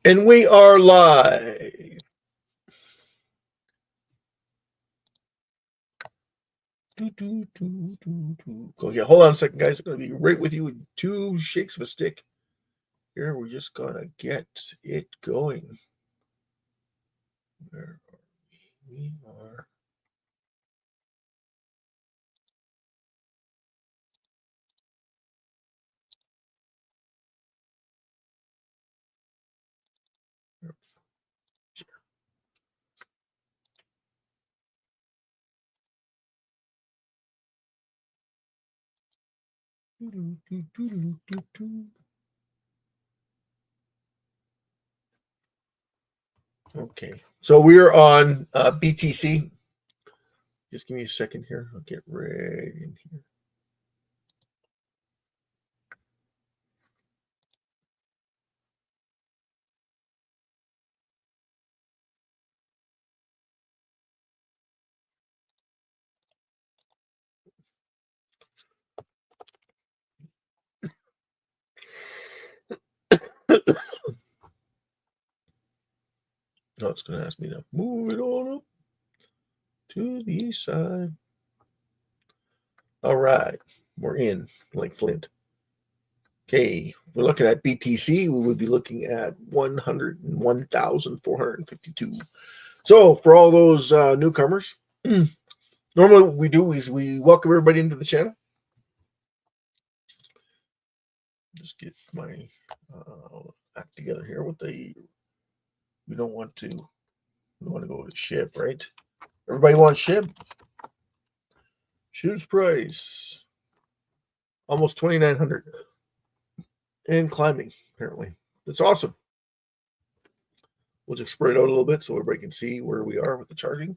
And we are live. Okay, hold on a second, guys. I'm going to be right with you with 2 shakes of a stick. Here, we're just going to get it going. Where are we? We are. Okay, so we're on BTC. Just give me a second here. I'll get right in here. No, it's going to ask me to move it on up to the east side. All right, we're in like Flint. Okay, we're looking at BTC. We would be looking at 101,452. So for all those newcomers, normally what we do is we welcome everybody into the channel. Just get my act together here with the. We don't want to. We want to go with SHIB, right? Everybody wants SHIB. SHIB's price almost 2,900 and climbing. Apparently, that's awesome. We'll just spread it out a little bit so everybody can see where we are with the charging.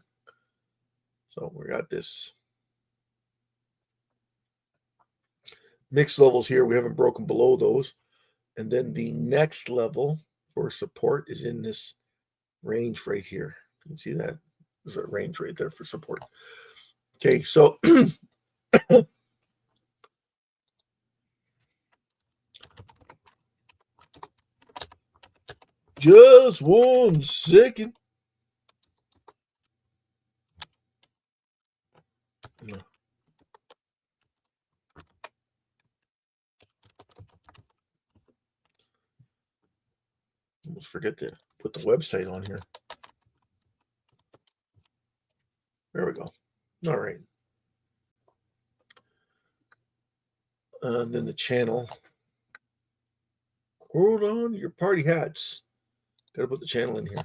So we got this mixed levels here. We haven't broken below those. And then the next level for support is in this range right here. You can see that there's a range right there for support. Okay, so just 1 second. Almost forget to put the website on here. There we go. All right. And then the channel. Hold on, your party hats. Got to put the channel in here.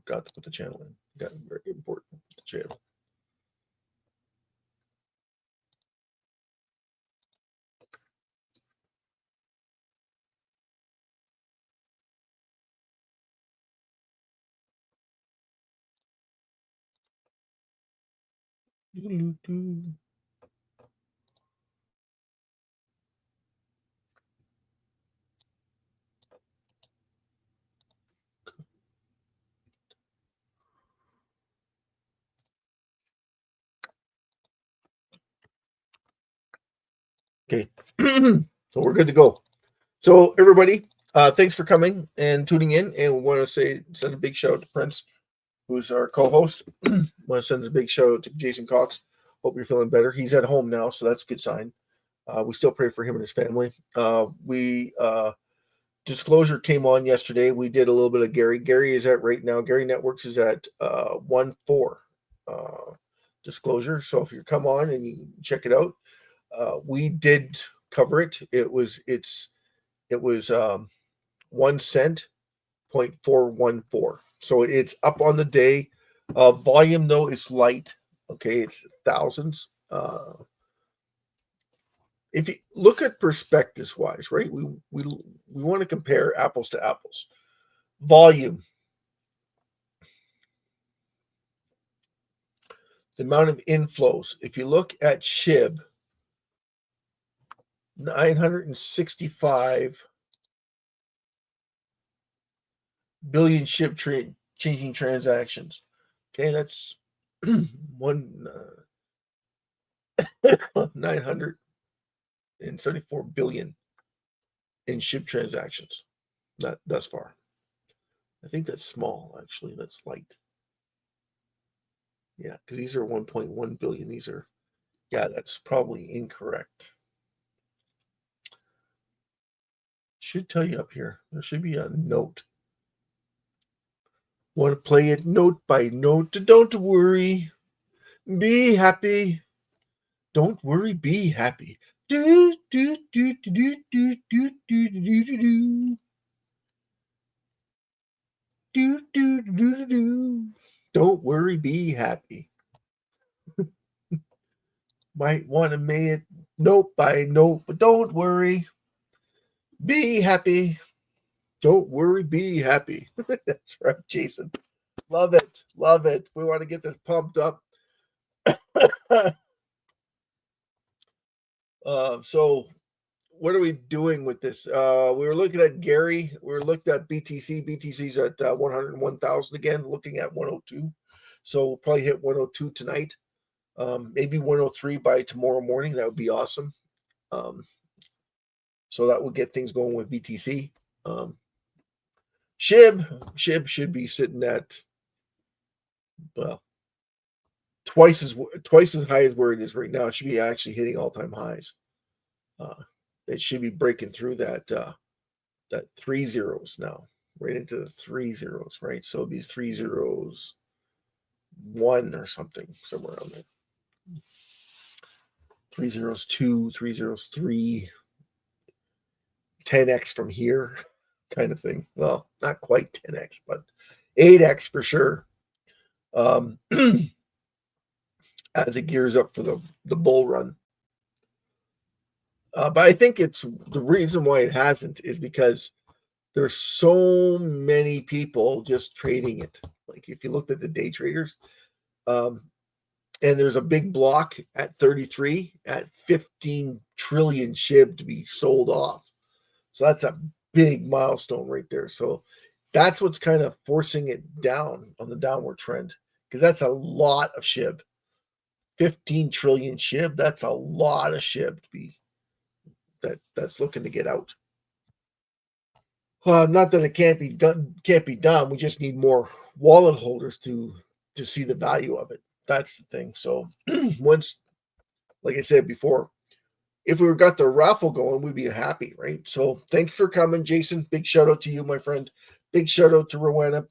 Got to put the channel in. Got very important. The channel. Okay, so we're good to go. So everybody, thanks for coming and tuning in. And we want to send a big shout out to Prince, who's our co-host. Want to send a big shout out to Jason Cox. Hope you're feeling better. He's at home now, so that's a good sign. We still pray for him and his family. We Disclosure came on yesterday. We did a little bit of Gary. Gary is at right now. Gary Networks is at 1.4 Disclosure. So if you come on and you check it out, we did cover it. It was 1 cent, 0.414. So it's up on the day. Volume though is light. Okay, it's thousands. If you look at perspectives wise, right? We want to compare apples to apples. Volume, the amount of inflows. If you look at SHIB, 965 billion SHIB changing transactions. Okay, that's 974 billion in SHIB transactions. Not thus far. I think that's small, actually. That's light. Yeah, because these are 1.1 billion. These are, yeah, that's probably incorrect. Should tell you up here. There should be a note. Want to play it note by note? Don't worry. Be happy. Don't worry. Be happy. Do do do do do do do do do do do do do do. Don't worry. Be happy. Might want to make it note by note, but don't worry. Be happy. Don't worry, be happy. That's right, Jason. Love it. Love it. We want to get this pumped up. So what are we doing with this? We were looking at Gary. We were looking at BTC. BTC's at 101,000 again, looking at 102. So we'll probably hit 102 tonight. Maybe 103 by tomorrow morning. That would be awesome. So that will get things going with BTC. SHIB should be sitting at, well, twice as high as where it is right now. It should be actually hitting all-time highs. It should be breaking through that 3 zeros now, right into the 3 zeros, right? So it'd be 3 zeros 1 or something, somewhere around there. 3 zeros 2, 3 zeros 3, 10x from here, kind of thing. Well, not quite 10x, but 8x for sure. As it gears up for the bull run. But I think it's the reason why it hasn't is because there's so many people just trading it. Like if you looked at the day traders, and there's a big block at 33 at 15 trillion SHIB to be sold off. So that's a big milestone right there. So that's what's kind of forcing it down on the downward trend, because that's a lot of SHIB. 15 trillion SHIB, that's a lot of SHIB to be that's looking to get out. Not that it can't be done. We just need more wallet holders to see the value of it. That's the thing. So once, like I said before, if we got the raffle going, we'd be happy, right? So thanks for coming, Jason. Big shout out to you, my friend. Big shout out to Rowena.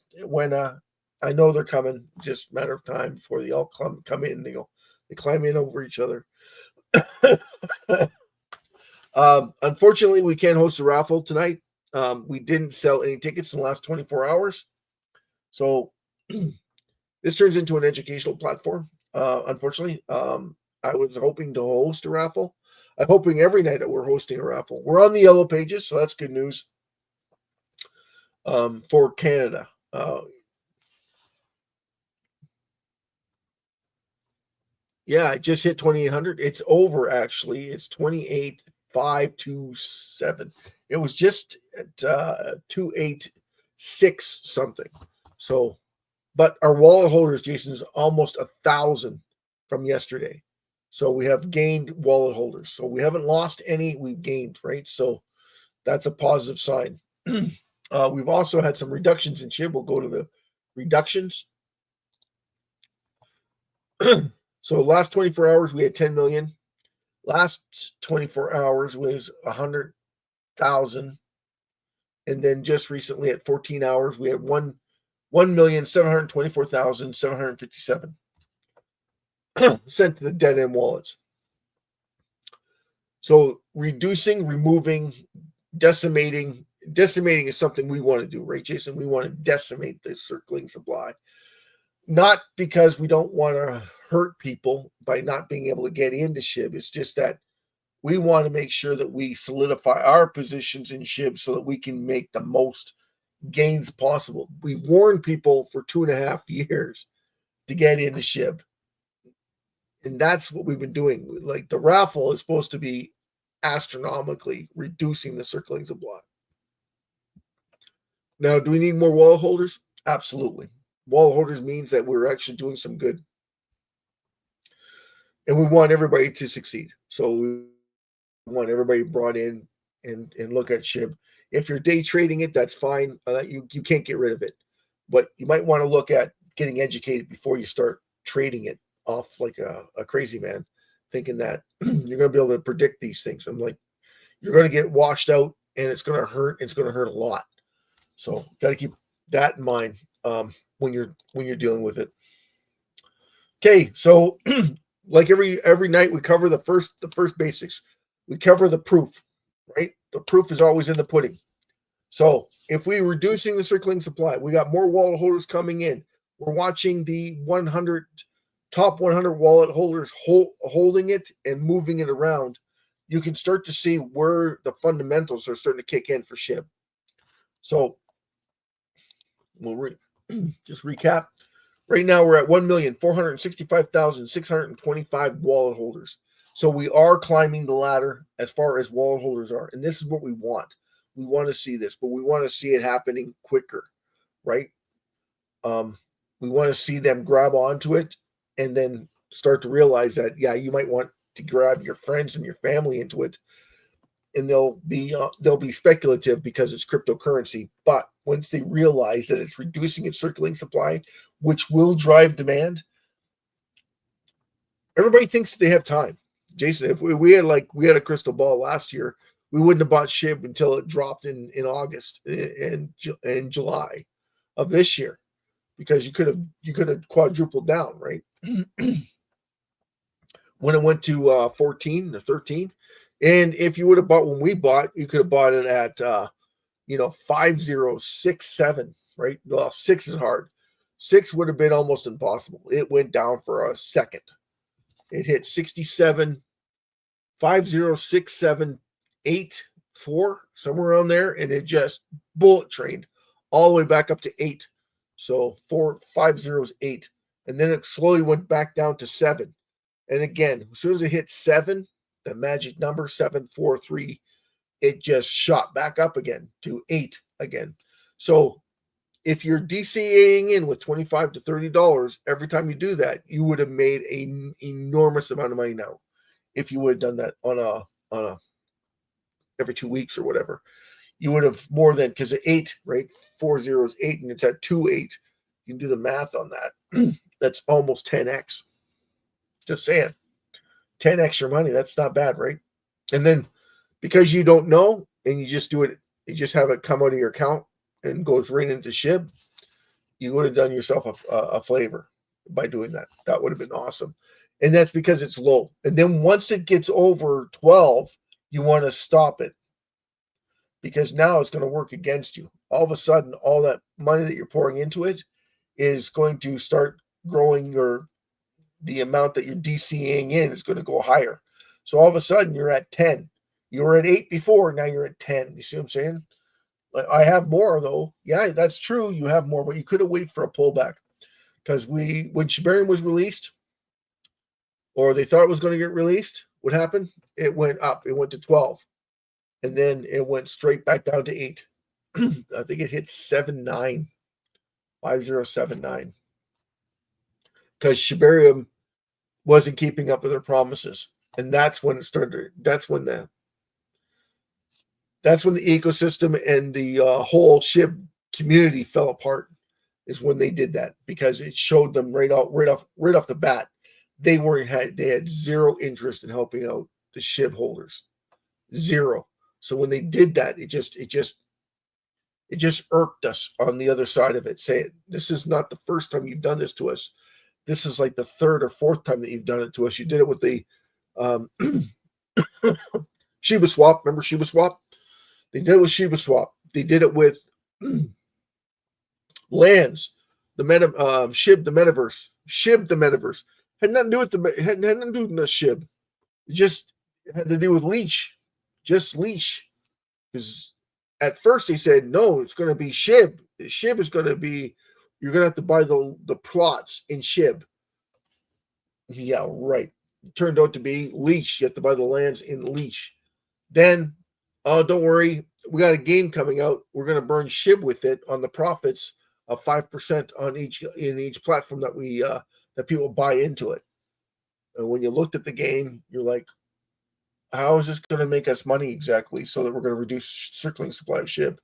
I know they're coming. Just a matter of time before they all come in. They climb in over each other. Unfortunately, we can't host a raffle tonight. We didn't sell any tickets in the last 24 hours. So this turns into an educational platform. Unfortunately, I was hoping to host a raffle. I'm hoping every night that we're hosting a raffle. We're on the yellow pages, so that's good news for Canada. Yeah, it just hit 2,800. It's over actually. It's 28,527. It was just at 286 something. So, but our wallet holders, Jason, is almost 1,000 from yesterday. So we have gained wallet holders. So we haven't lost any. We've gained, right? So that's a positive sign. We've also had some reductions in SHIB. We'll go to the reductions. So last 24 hours, we had 10 million. Last 24 hours was 100,000. And then just recently at 14 hours, we had 1,724,757 sent to the dead end wallets. So reducing, removing, decimating is something we want to do, right, Jason? We want to decimate the circling supply. Not because we don't want to hurt people by not being able to get into SHIB. It's just that we want to make sure that we solidify our positions in SHIB so that we can make the most gains possible. We've warned people for 2.5 years to get into SHIB. And that's what we've been doing. Like the Raffle is supposed to be astronomically reducing the circling supply. Now, do we need more wallet holders? Absolutely. Wallet holders means that we're actually doing some good. And we want everybody to succeed. So we want everybody brought in and look at SHIB. If you're day trading it, that's fine. You can't get rid of it. But you might want to look at getting educated before you start trading it off like a crazy man, thinking that you're going to be able to predict these things. I'm like, you're going to get washed out and it's going to hurt. It's going to hurt a lot. So got to keep that in mind when you're dealing with it. Okay, so like every night we cover the first basics. We cover the proof, right? The proof is always in the pudding. So if we're reducing the circling supply, we got more wallet holders coming in. We're watching the top 100 wallet holders holding it and moving it around. You can start to see where the fundamentals are starting to kick in for SHIB. So we'll just recap. Right now we're at 1,465,625 wallet holders. So we are climbing the ladder as far as wallet holders are. And this is what we want. We want to see this, but we want to see it happening quicker, right? We want to see them grab onto it and then start to realize that, yeah, you might want to grab your friends and your family into it. And they'll be speculative because it's cryptocurrency. But once they realize that it's reducing its circulating supply, which will drive demand, everybody thinks that they have time. Jason, if we had a crystal ball last year, we wouldn't have bought SHIB until it dropped in August and July of this year, because you could have quadrupled down, right? When it went to 14 or 13. And if you would have bought when we bought, you could have bought it at 5067, right? Well, 6 is hard. 6 would have been almost impossible. It went down for a second. It hit 67, 50678 somewhere around there, and it just bullet trained all the way back up to 8. So 5 zeros 8, and then it slowly went back down to 7. And again, as soon as it hit 7, the magic number 743, it just shot back up again to 8 again. So if you're DCAing in with $25 to $30 every time you do that, you would have made an enormous amount of money now. If you would have done that on a every 2 weeks or whatever, you would have more than, because 8, right? 4 zeros 8, and it's at 2.8. You can do the math on that. That's almost 10x. Just saying, 10x your money. That's not bad, right? And then because you don't know and you just do it, you just have it come out of your account and goes right into SHIB, you would have done yourself a flavor by doing that. That would have been awesome. And that's because it's low. And then once it gets over 12, you want to stop it, because now it's going to work against you. All of a sudden, all that money that you're pouring into it is going to start growing the amount that you're DCAing in is going to go higher. So all of a sudden you're at 10. You were at 8 before, now you're at 10. You see what I'm saying? Like, I have more though. Yeah, that's true. You have more, but you could have waited for a pullback, because when Shibarium was released, or they thought it was going to get released, what happened? It went up. It went to 12. And then it went straight back down to 8. I think it hit 7.9, 5079. Because Shibarium wasn't keeping up with their promises. And that's when it started. That's when the ecosystem and the whole SHIB community fell apart, is when they did that, because it showed them right off the bat they had zero interest in helping out the SHIB holders. Zero. So when they did that, it just irked us on the other side of it, saying, this is not the first time you've done this to us. This is like the third or fourth time that you've done it to us. You did it with the Shiba Swap. Remember Shiba Swap? They did it with Shiba Swap. They did it with lands, the SHIB, the metaverse. SHIB, the metaverse. Had nothing to do with had nothing to do with the SHIB. It just had to do with leash. Just leash. Because at first they said, no, it's going to be SHIB. SHIB is going to be, you're going to have to buy the plots in SHIB. Yeah, right. It turned out to be leash. You have to buy the lands in leash. Then, oh, don't worry, we got a game coming out. We're going to burn SHIB with it on the profits of 5% on each platform that we that people buy into it. And when you looked at the game, you're like, how is this going to make us money exactly, so that we're going to reduce circling supply of SHIB?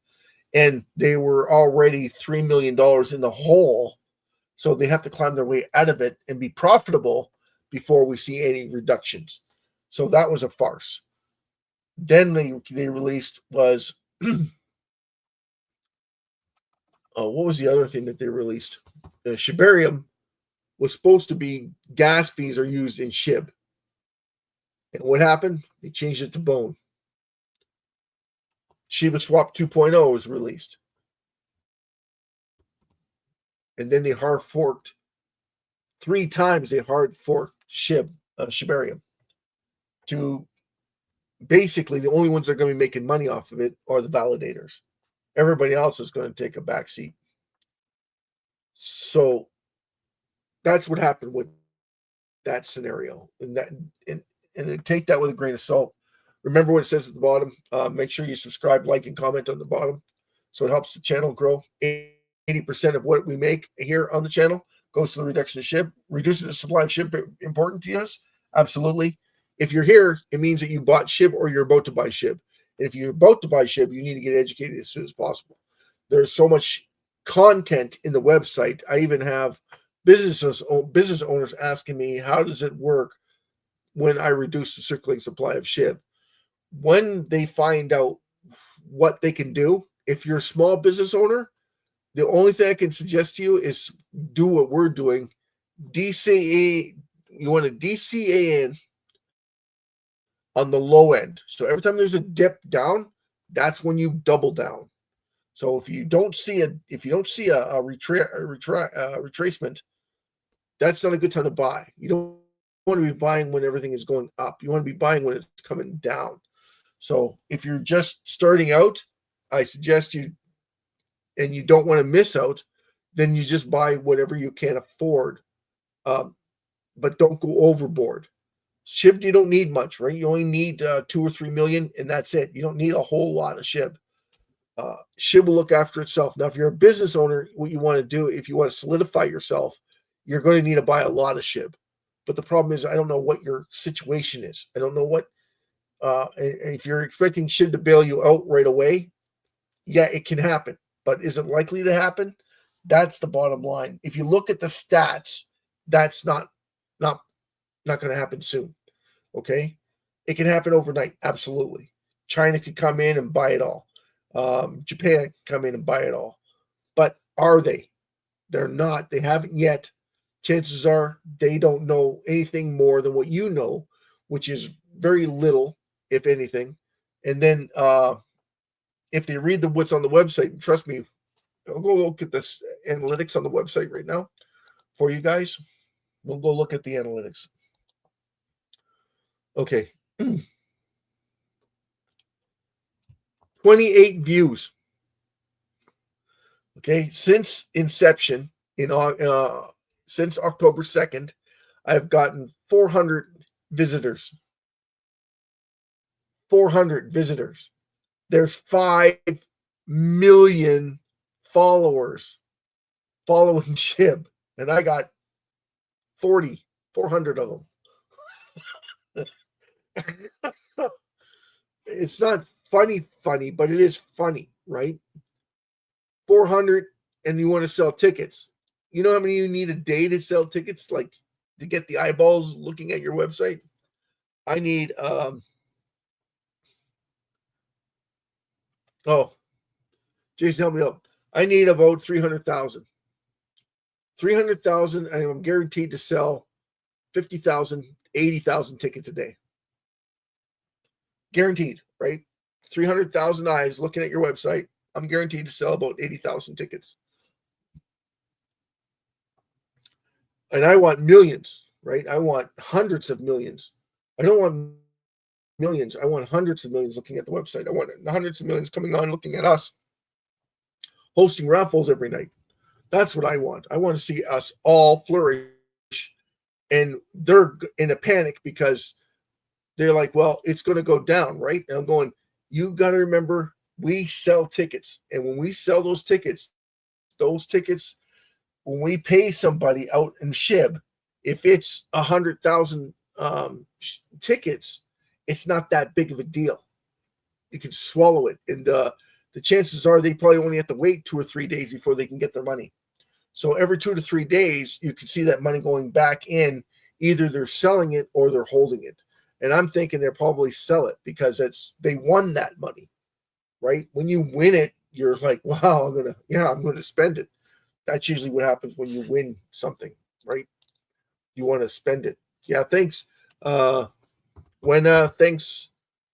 And they were already $3 million in the hole, so they have to climb their way out of it and be profitable before we see any reductions. So that was a farce. Then they released was what was the other thing that they released? Shibarium was supposed to be gas fees are used in SHIB. And what happened? They changed it to bone. Shiba Swap 2.0 was released. And then they hard forked 3 times. They hard forked Shibarium. To basically, the only ones that are going to be making money off of it are the validators. Everybody else is going to take a back seat. So that's what happened with that scenario. And take that with a grain of salt. Remember what it says at the bottom. Make sure you subscribe, like, and comment on the bottom, so it helps the channel grow. 80% of what we make here on the channel goes to the reduction of SHIB. Reducing the supply of SHIB important to us? Absolutely. If you're here, it means that you bought SHIB or you're about to buy SHIB. And if you're about to buy SHIB, you need to get educated as soon as possible. There's so much content in the website. I even have business owners asking me, how does it work when I reduce the circulating supply of SHIB? When they find out what they can do, if you're a small business owner, the only thing I can suggest to you is do what we're doing. DCA, you want to DCA in on the low end. So every time there's a dip down, that's when you double down. So if you don't see a retracement, that's not a good time to buy. You don't want to be buying when everything is going up. You want to be buying when it's coming down. So if you're just starting out, I suggest you, and you don't want to miss out, then you just buy whatever you can afford, but don't go overboard. SHIB, you don't need much, right? You only need 2 or 3 million, and that's it. You don't need a whole lot of SHIB. SHIB will look after itself. Now, if you're a business owner, what you want to do, if you want to solidify yourself, you're going to need to buy a lot of SHIB. But the problem is, I don't know what your situation is. I don't know what, and if you're expecting SHIB to bail you out right away, yeah, it can happen. But is it likely to happen? That's the bottom line. If you look at the stats, that's not going to happen soon. Okay, it can happen overnight. Absolutely. China could come in and buy it all. Japan could come in and buy it all. But are they? They're not. They haven't yet. Chances are they don't know anything more than what you know, which is very little, if anything. And then if they read what's on the website, trust me, I'll go look at this analytics on the website right now for you guys. We'll go look at the analytics. Okay. 28 views. Okay, since inception, since October 2nd, I've gotten 400 visitors. 400 visitors. There's 5 million followers following SHIB, and I got 400 of them. It's not funny, but it is funny, right? 400, and you want to sell tickets. You know how many you need a day to sell tickets, like to get the eyeballs looking at your website? I need Jason, help me out. I need about 300,000. 300,000, and I'm guaranteed to sell 50,000, 80,000 tickets a day. Guaranteed, right? 300,000 eyes looking at your website. I'm guaranteed to sell about 80,000 tickets. And I want millions, right? I want hundreds of millions. I don't want millions. I want hundreds of millions looking at the website. I want hundreds of millions coming on looking at us, hosting raffles every night. That's what I want. I want to see us all flourish. And they're in a panic because they're like, well, it's going to go down, right? And I'm going, you got to remember, we sell tickets. And when we sell those tickets, when we pay somebody out in SHIB, if it's 100,000 tickets, it's not that big of a deal. You can swallow it. And the chances are they probably only have to wait 2 or 3 days before they can get their money. So every 2 to 3 days, you can see that money going back in. Either they're selling it or they're holding it. And I'm thinking they'll probably sell it because they won that money, right? When you win it, you're like, wow, I'm gonna spend it. That's usually what happens when you win something, right? You want to spend it. Yeah, thanks. Thanks,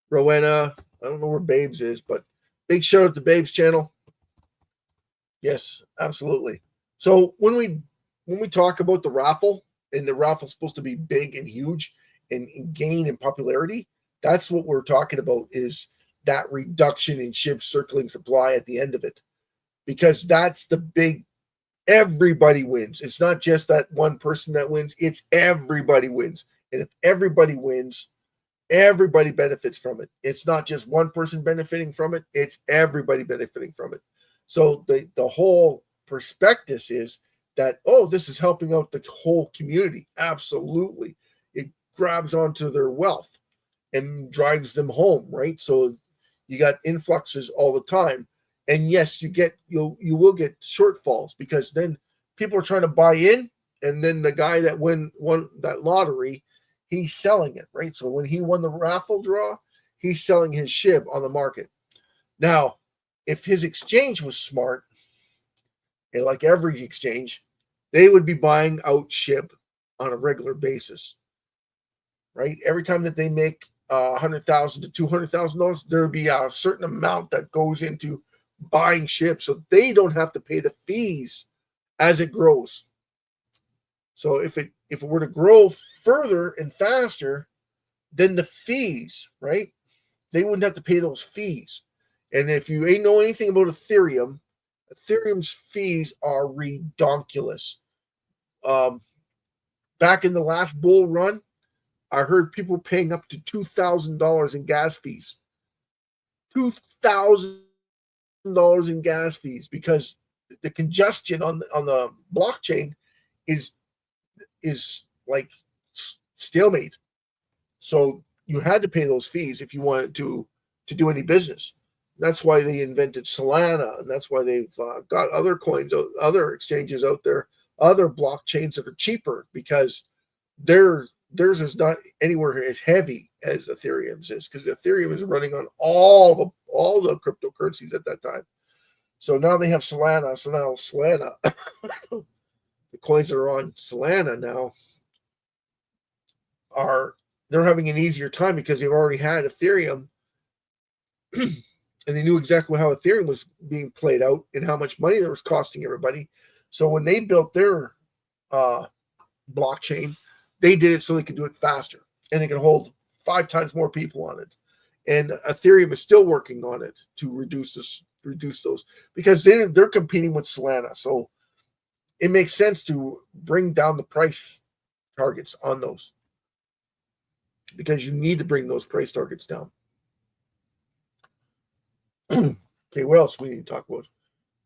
Rowena. I don't know where Babes is, but big shout out to Babes channel. Yes, absolutely. So when we talk about the raffle, and the raffle's supposed to be big and huge and gain in popularity, that's what we're talking about, is that reduction in SHIB circling supply at the end of it. Because that's the big, everybody wins. It's not just that one person that wins, it's everybody wins. And if everybody wins, everybody benefits from it. It's not just one person benefiting from it, it's everybody benefiting from it. So the whole prospectus is that, this is helping out the whole community. Absolutely. It grabs onto their wealth and drives them home, right? So you got influxes all the time. And yes, you will get shortfalls, because then people are trying to buy in, and then the guy that won that lottery, he's selling it, right? So when he won the raffle draw, he's selling his SHIB on the market. Now, if his exchange was smart, and like every exchange, they would be buying out SHIB on a regular basis, right? Every time that they make $100,000 to $200,000, there would be a certain amount that goes into buying SHIB, so they don't have to pay the fees as it grows. So if it were to grow further and faster, then the fees, right? They wouldn't have to pay those fees. And if you ain't know anything about Ethereum's fees are redonkulous. Back in the last bull run, I heard people paying up to $2,000 in gas fees. $2,000 in gas fees, because the congestion on the blockchain is like stalemate. So you had to pay those fees if you wanted to do any business. That's why they invented Solana, and that's why they've got other coins, other exchanges out there, other blockchains that are cheaper, because theirs is not anywhere as heavy as Ethereum's is, because Ethereum is running on all the cryptocurrencies at that time. So now they have Solana. So now Solana, the coins that are on Solana now they're having an easier time, because they've already had Ethereum. And they knew exactly how Ethereum was being played out and how much money that was costing everybody. So when they built their blockchain, they did it so they could do it faster, and they could hold 5 times more people on it. And Ethereum is still working on it to reduce those, because they're competing with Solana. So it makes sense to bring down the price targets on those, because you need to bring those price targets down. Okay, what else we need to talk about?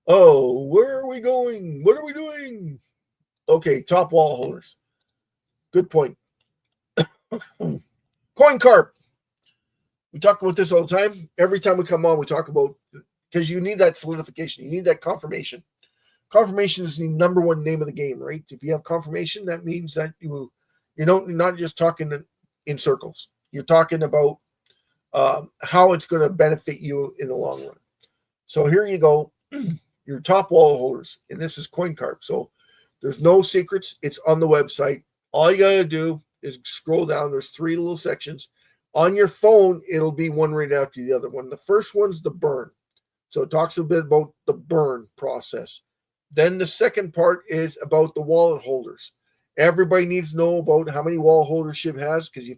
Oh, where are we going? What are we doing? Okay, top wall holders. Good point. Coin carp. We talk about this all the time. Every time we come on, we talk about, because you need that solidification. You need that confirmation. Confirmation is the number one name of the game, right? If you have confirmation, that means that you're not just talking in circles. You're talking about how it's going to benefit you in the long run. So here you go, your top wall holders, and this is CoinCarp. So there's no secrets. It's on the website. All you got to do is scroll down. There's 3 little sections. On your phone, it'll be one right after the other one. The first one's the burn. So it talks a bit about the burn process. Then the second part is about the wallet holders. Everybody needs to know about how many wallet holders SHIB has, because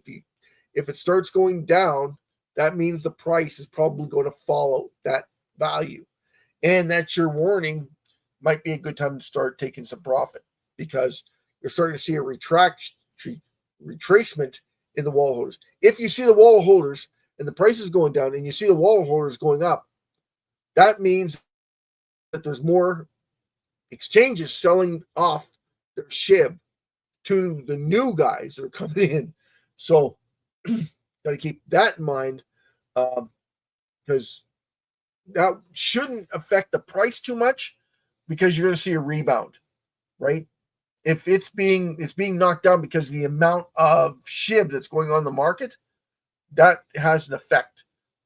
if it starts going down, that means the price is probably going to follow that value. And that's your warning. Might be a good time to start taking some profit, because you're starting to see a retracement in the wall holders. If you see the wall holders and the price is going down and you see the wall holders going up, that means that there's more exchanges selling off their SHIB to the new guys that are coming in. So got to keep that in mind, because that shouldn't affect the price too much, because you're going to see a rebound, right? If it's being knocked down because of the amount of SHIB that's going on the market, that has an effect.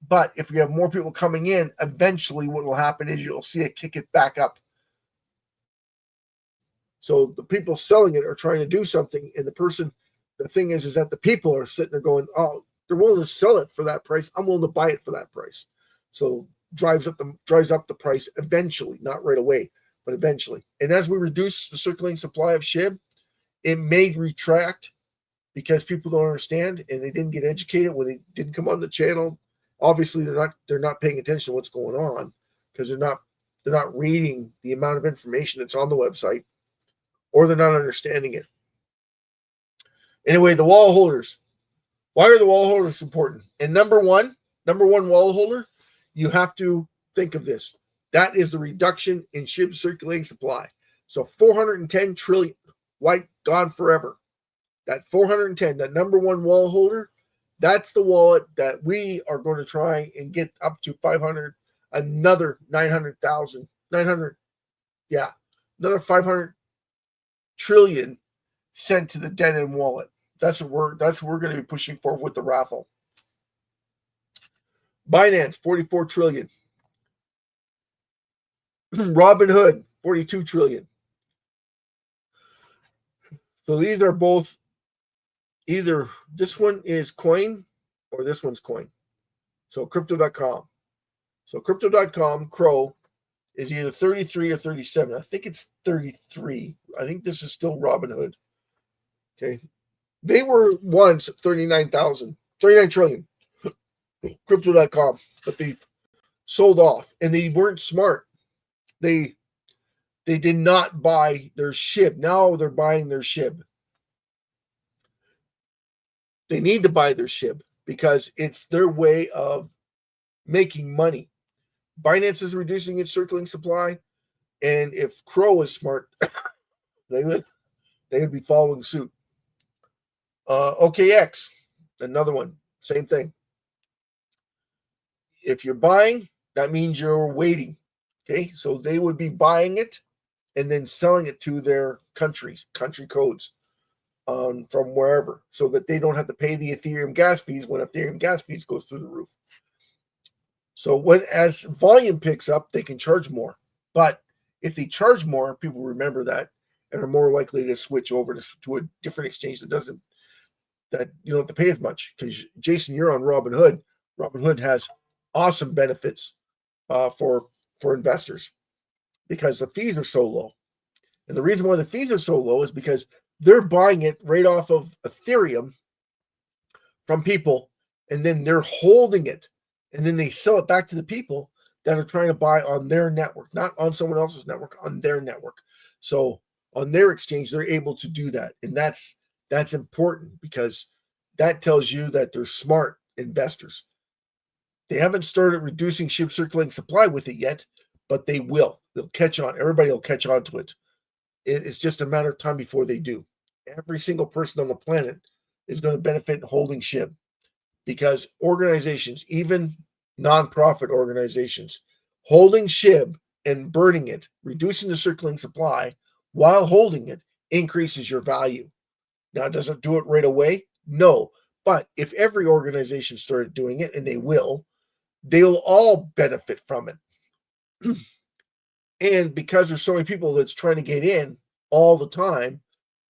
But if you have more people coming in, eventually what will happen is you'll see it kick it back up. So the people selling it are trying to do something, and the thing is that the people are sitting there going, oh, they're willing to sell it for that price. I'm willing to buy it for that price. So drives up the price eventually, not right away, but eventually. And as we reduce the circulating supply of SHIB, it may retract, because people don't understand and they didn't get educated when they didn't come on the channel. Obviously, they're not paying attention to what's going on, because they're not reading the amount of information that's on the website, or they're not understanding it. Anyway, the wall holders. Why are the wall holders important? And number one wall holder, you have to think of this. That is the reduction in SHIB circulating supply. So 410 trillion, gone forever. That 410, that number one wall holder, that's the wallet that we are going to try and get up to 500, another 900,000, 900, yeah, another 500 trillion sent to the dead end wallet. That's what we're going to be pushing for with the raffle. Binance, 44 trillion. Robinhood, 42 trillion. So these are both, either this one is coin or this one's coin. So crypto.com. So crypto.com, Crow, is either 33 or 37. I think it's 33. I think this is still Robinhood. Okay. They were once 39 trillion. Crypto.com, but they sold off, and they weren't smart. They did not buy their SHIB. Now they're buying their SHIB. They need to buy their SHIB because it's their way of making money. Binance is reducing its circulating supply, and if Crow is smart, they would be following suit. OKX, another one, same thing. If you're buying, that means you're waiting. Okay, so they would be buying it and then selling it to their country codes from wherever, so that they don't have to pay the Ethereum gas fees when Ethereum gas fees goes through the roof. So as volume picks up, they can charge more. But if they charge more, people remember that and are more likely to switch over to a different exchange that you don't have to pay as much. Because Jason, you're on Robinhood. Robinhood has awesome benefits for investors, because the fees are so low. And the reason why the fees are so low is because they're buying it right off of Ethereum from people, and then they're holding it, and then they sell it back to the people that are trying to buy on their network, not on someone else's network, on their network. So on their exchange, they're able to do that. And that's That's important because that tells you that they're smart investors. They haven't started reducing SHIB circulating supply with it yet, but they will. They'll catch on. Everybody will catch on to it. It's just a matter of time before they do. Every single person on the planet is going to benefit holding SHIB because organizations, even nonprofit organizations, holding SHIB and burning it, reducing the circulating supply while holding it increases your value. Now, does it do it right away? No. But if every organization started doing it, and they will, they'll all benefit from it. And because there's so many people that's trying to get in all the time,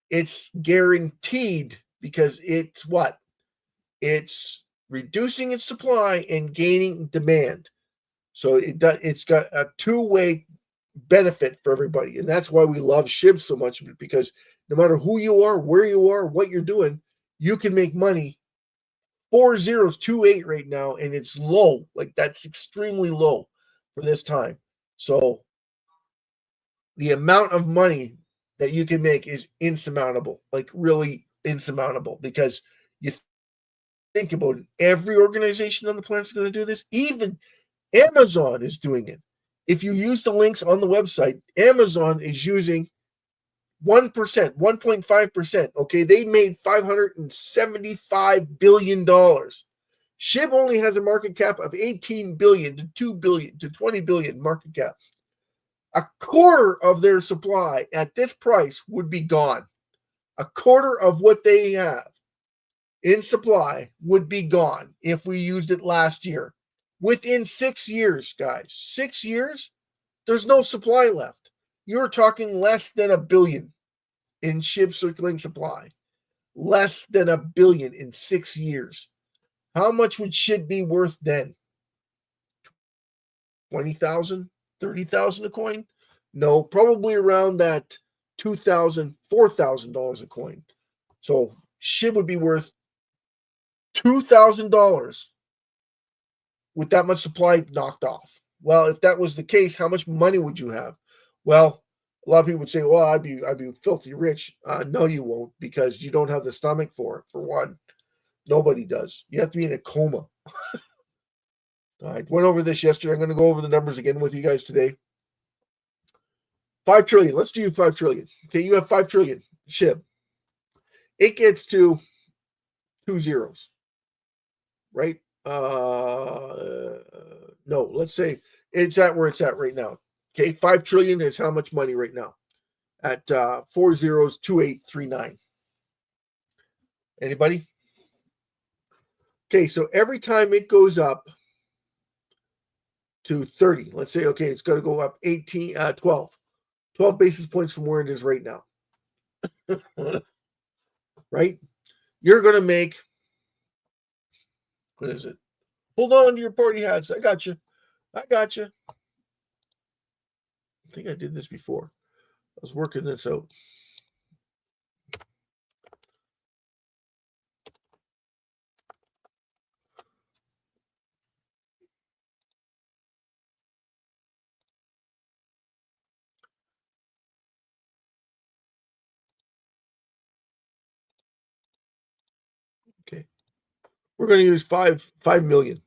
it's guaranteed because it's what? It's reducing its supply and gaining demand. So it's got a two-way benefit for everybody. And that's why we love SHIB so much, because no matter who you are, where you are, what you're doing, you can make money. 4028 right now, and it's low. Like, that's extremely low for this time. So the amount of money that you can make is insurmountable, like really insurmountable, because you think about it, every organization on the planet is going to do this. Even Amazon is doing it. If you use the links on the website, Amazon is using 1%, 1.5%. Okay, they made $575 billion. SHIB only has a market cap of 18 billion to 2 billion to 20 billion market cap. A quarter of their supply at this price would be gone. A quarter of what they have in supply would be gone if we used it last year. Within 6 years, guys, 6 years, there's no supply left. You're talking less than $1 billion in SHIB circulating supply. Less than $1 billion in 6 years. How much would SHIB be worth then? 20,000, 30,000 a coin? No, probably around that $2,000, $4,000 a coin. So SHIB would be worth $2,000 with that much supply knocked off. Well, if that was the case, how much money would you have? Well, a lot of people would say, "Well, I'd be filthy rich." No, you won't, because you don't have the stomach for it. For one, nobody does. You have to be in a coma. I went over this yesterday. I'm going to go over the numbers again with you guys today. 5 trillion. Let's do 5 trillion. Okay, you have 5 trillion SHIB. It gets to 2 zeros, right? No, let's say it's at where it's at right now. Okay, 5 trillion is how much money right now? At 402839. Anybody? Okay, so every time it goes up to 30, let's say, okay, it's going to go up 12 basis points from where it is right now. Right? You're going to make, what is it? Hold on to your party hats. I got you. I think I did this before. I was working this out. Okay. We're going to use 5 million.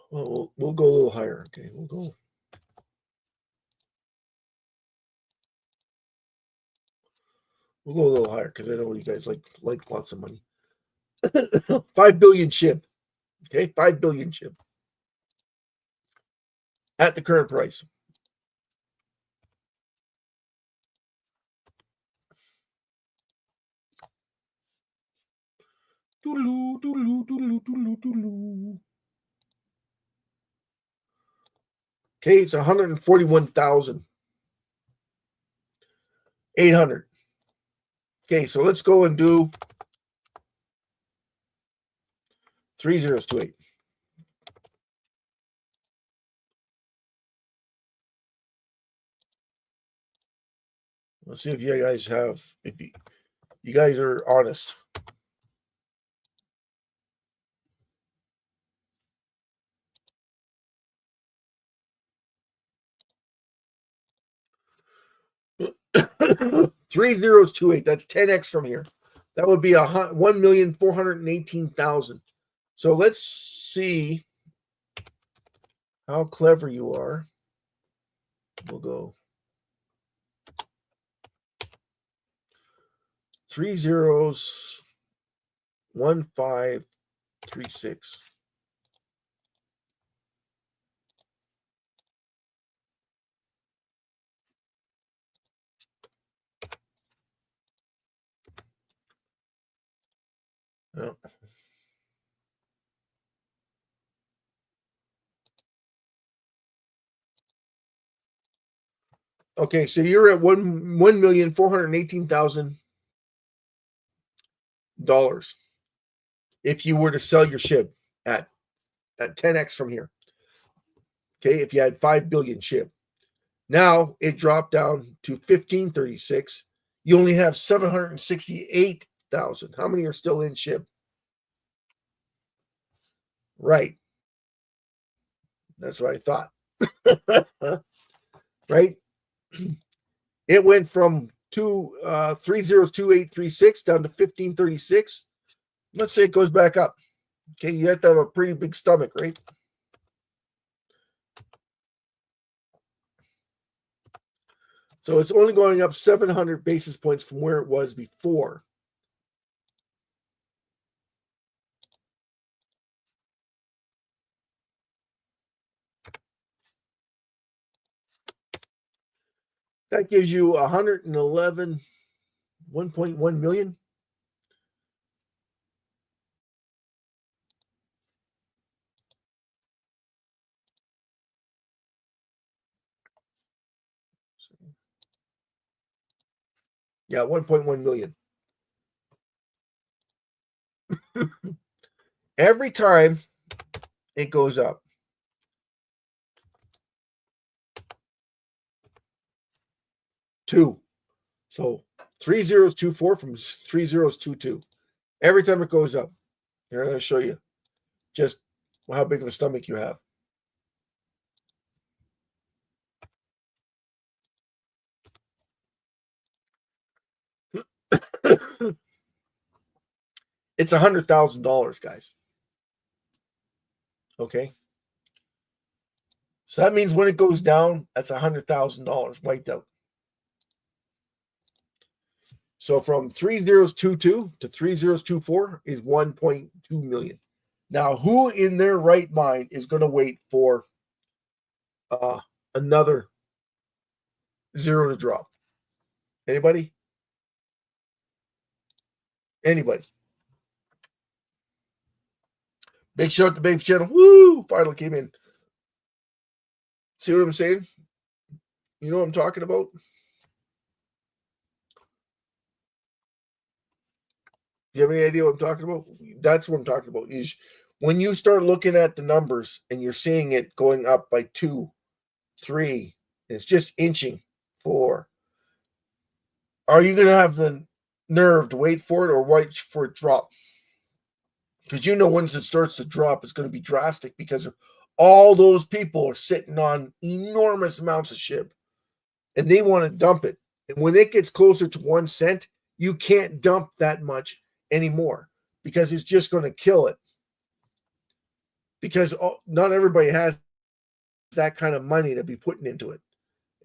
Well, we'll go a little higher. Okay, we'll go a little higher because I know you guys like lots of money. 5 billion SHIB. Okay, 5 billion SHIB at the current price. Doodaloo, doodaloo, doodaloo, doodaloo, doodaloo. Okay, it's 141,800. Okay, so let's go and do 3028. Let's see if you guys have, if you guys are honest. 3028. That's 10x from here. That would be 1,418,000. So let's see how clever you are. We'll go 3 zeros, 1536. Oh. Okay, so you're at $1,418,000 if you were to sell your SHIB at 10x from here. Okay, if you had 5 billion SHIB. Now it dropped down to 1536. You only have 768,000. How many are still in SHIB? Right. That's what I thought. Right? It went from 302836 down to 1536. Let's say it goes back up. Okay, you have to have a pretty big stomach, right? So it's only going up 700 basis points from where it was before. That gives you 1.1 million. Yeah, 1.1 million. Every time it goes up. Two. So 3024 from 3022. Every time it goes up. Here, I'm going to show you just how big of a stomach you have. It's $100,000, guys. Okay. So that means when it goes down, that's $100,000 wiped out. So from 3022 to 3024 is 1.2 million. Now, who in their right mind is going to wait for another zero to drop? Anybody? Anybody? Big shout out to Babe's channel. Woo! Finally came in. See what I'm saying? You know what I'm talking about? You have any idea what I'm talking about? That's what I'm talking about. Is when you start looking at the numbers and you're seeing it going up by 2, 3, it's just inching 4. Are you going to have the nerve to wait for it or wait for it to drop? Because you know once it starts to drop, it's going to be drastic because all those people are sitting on enormous amounts of SHIB and they want to dump it. And when it gets closer to 1 cent, you can't dump that much anymore because it's just going to kill it. Because not everybody has that kind of money to be putting into it.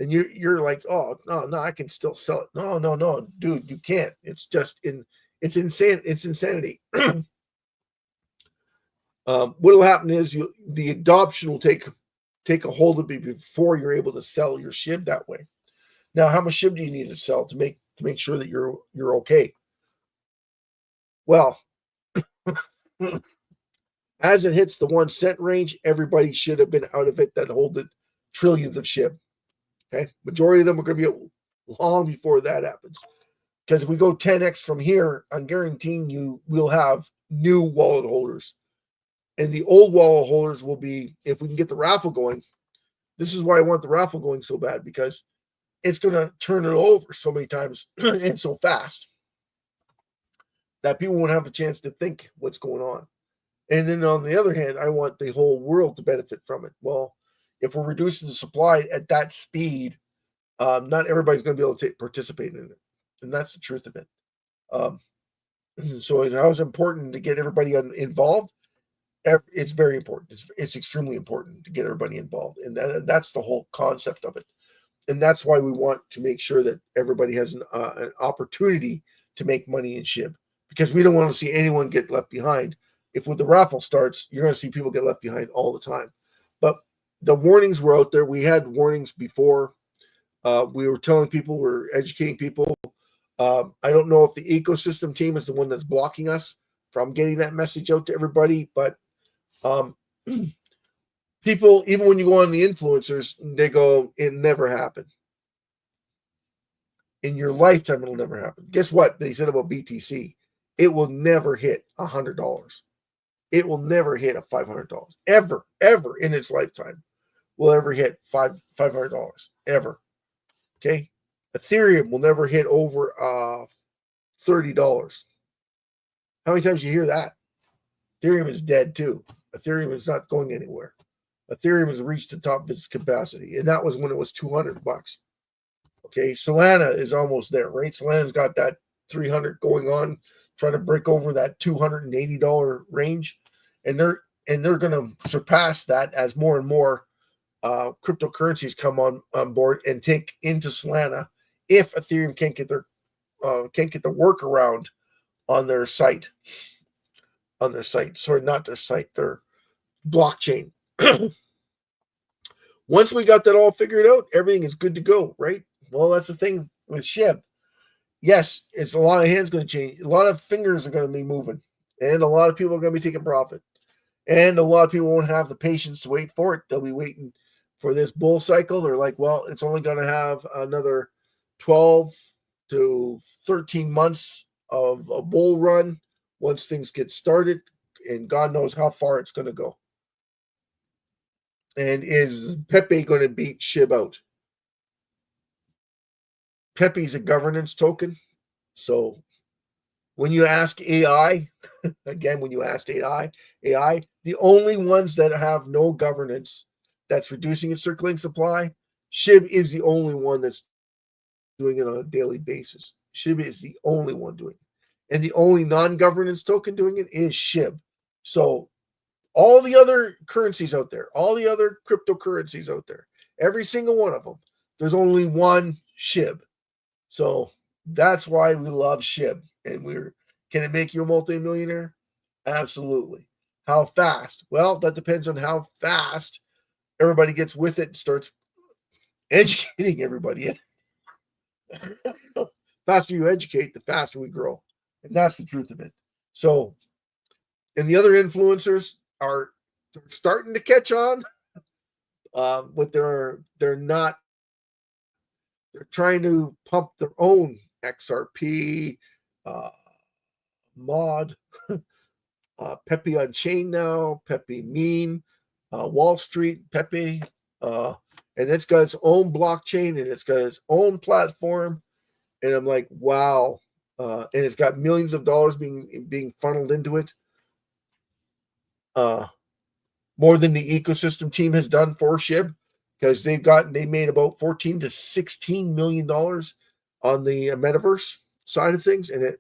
And you're like, oh no, I can still sell it. No, dude, you can't. It's just it's insane. It's insanity. What'll happen is the adoption will take a hold of it before you're able to sell your SHIB that way. Now, how much SHIB do you need to sell to make sure that you're okay? Well, as it hits the 1 cent range, everybody should have been out of it that hold it trillions of SHIB. Okay, majority of them are going to be long before that happens. Because if we go 10x from here, I'm guaranteeing you we'll have new wallet holders. And the old wallet holders will be, if we can get the raffle going, this is why I want the raffle going so bad, because it's going to turn it over so many times and so fast that people won't have a chance to think what's going on. And then on the other hand, I want the whole world to benefit from it. Well, if we're reducing the supply at that speed, not everybody's going to be able to participate in it, and that's the truth of it. So how is important to get everybody involved? It's very important. It's extremely important to get everybody involved, and that's the whole concept of it. And that's why we want to make sure that everybody has an opportunity to make money in SHIB, because we don't want to see anyone get left behind. If with the raffle starts, you're going to see people get left behind all the time. But the warnings were out there. We had warnings before. We were telling people, we're educating people. I don't know if the ecosystem team is the one that's blocking us from getting that message out to everybody, but people, even when you go on the influencers, they go, it never happened. In your lifetime, it'll never happen. Guess what they said about BTC? It will never hit $100. It will never hit a $500. Ever in its lifetime will ever hit $500. Ever. Okay? Ethereum will never hit over $30. How many times you hear that? Ethereum is dead too. Ethereum is not going anywhere. Ethereum has reached the top of its capacity, and that was when it was $200. Okay, Solana is almost there, right? Solana's got that 300 going on, trying to break over that $280 range, and they're going to surpass that as more and more cryptocurrencies come on board and take into Solana if Ethereum can't get the workaround on their site. Sorry, not their site, their blockchain. Once we got that all figured out, everything is good to go, right? Well, that's the thing with SHIB. Yes, it's a lot of hands going to change. A lot of fingers are going to be moving, and a lot of people are going to be taking profit. And a lot of people won't have the patience to wait for it. They'll be waiting for this bull cycle. They're like, well, it's only going to have another 12 to 13 months of a bull run once things get started, and God knows how far it's going to go. And is Pepe going to beat SHIB out? Pepe's a governance token. So when you ask AI, again, when you ask AI, the only ones that have no governance that's reducing its circulating supply, SHIB is the only one that's doing it on a daily basis. SHIB is the only one doing it. And the only non-governance token doing it is SHIB. So all the other currencies out there, all the other cryptocurrencies out there, every single one of them, there's only one SHIB. So that's why we love SHIB. And can it make you a multimillionaire? Absolutely. How fast? Well, that depends on how fast everybody gets with it and starts educating everybody. The faster you educate, the faster we grow. And that's the truth of it. So, and the other influencers are starting to catch on, but they're not. They're trying to pump their own XRP, mod, Pepe on chain now, Pepe meme, Wall Street Pepe, and it's got its own blockchain and it's got its own platform. And I'm like, wow. And it's got millions of dollars being funneled into it. More than the ecosystem team has done for SHIB, because they made about $14 to $16 million on the metaverse side of things. And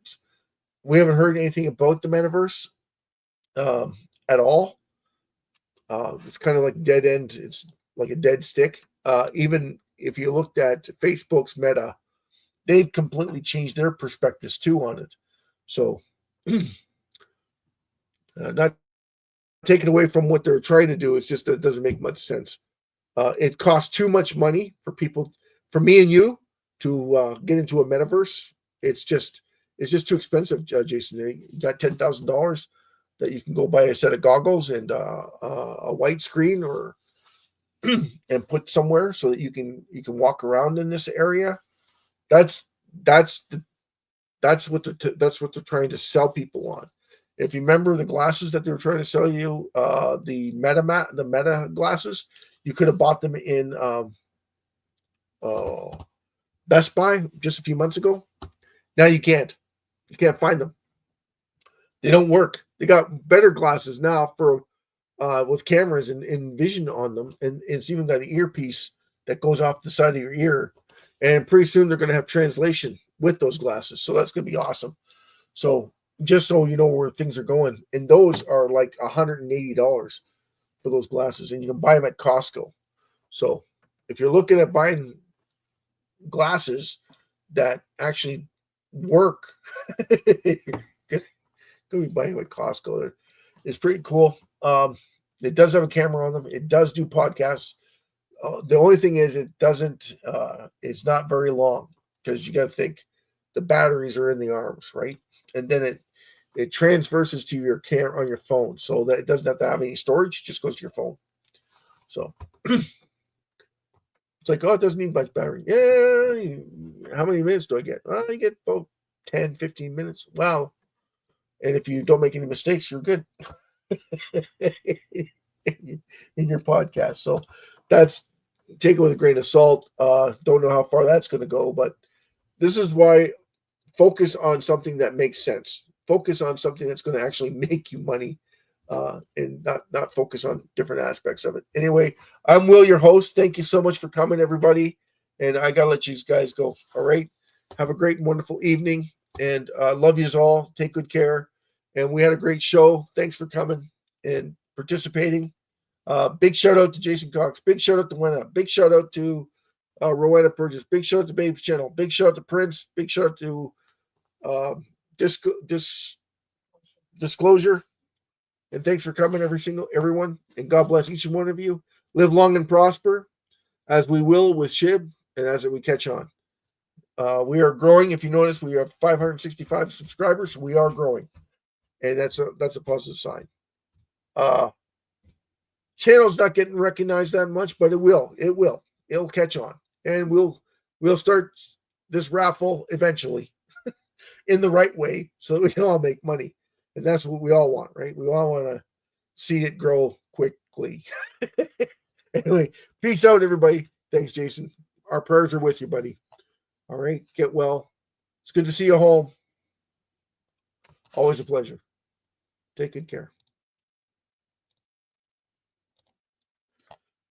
we haven't heard anything about the metaverse at all. It's kind of like dead end. It's like a dead stick. Even if you looked at Facebook's Meta, they've completely changed their perspectives too on it. So not taken away from what they're trying to do. It's just that it doesn't make much sense. It costs too much money for people, for me and you, to get into a metaverse. It's just too expensive, Jason. You got $10,000 that you can go buy a set of goggles and a white screen, or and put somewhere so that you can walk around in this area. That's what they're trying to sell people on. If you remember the glasses that they were trying to sell you, the Meta glasses, you could have bought them in Best Buy just a few months ago. Now you can't. You can't find them. They don't work. They got better glasses now for with cameras and vision on them, and it's even got an earpiece that goes off the side of your ear, And pretty soon they're going to have translation with those glasses. So that's going to be awesome. So just so you know where things are going. And those are like $180 for those glasses. And you can buy them at Costco. So if you're looking at buying glasses that actually work, you're going to be buying them at Costco. It's pretty cool. It does have a camera on them. It does do podcasts. The only thing is it doesn't, it's not very long because you got to think the batteries are in the arms, right? And then it transverses to your camera on your phone so that it doesn't have to have any storage. It just goes to your phone. So it's like, oh, it doesn't need much battery. Yeah. How many minutes do I get? Well, you get about 10, 15 minutes. Wow. And if you don't make any mistakes, you're good in your podcast. So that's, take it with a grain of salt. Don't know how far that's going to go, but this is why focus on something that makes sense. Focus on something that's going to actually make you money, and not focus on different aspects of it. Anyway, I'm Will, your host. Thank you so much for coming, everybody. And I got to let you guys go. All right. Have a great and wonderful evening. And love yous all. Take good care. And we had a great show. Thanks for coming and participating. Big shout out to Jason Cox. Big shout out to Wena. Big shout out to Rowena Purchase. Big shout out to Babe's Channel. Big shout out to Prince. Big shout out to Disclosure. And thanks for coming, everyone. And God bless each and one of you. Live long and prosper, as we will with SHIB and as we catch on. We are growing. If you notice, we have 565 subscribers. So we are growing, and that's a positive sign. Channel's not getting recognized that much, but it will. It'll catch on, and we'll start this raffle eventually in the right way so that we can all make money. And that's what we all want, right? We all want to see it grow quickly. Anyway, peace out, everybody. Thanks, Jason. Our prayers are with you, buddy. All right, get well. It's good to see you home. Always a pleasure. Take good care.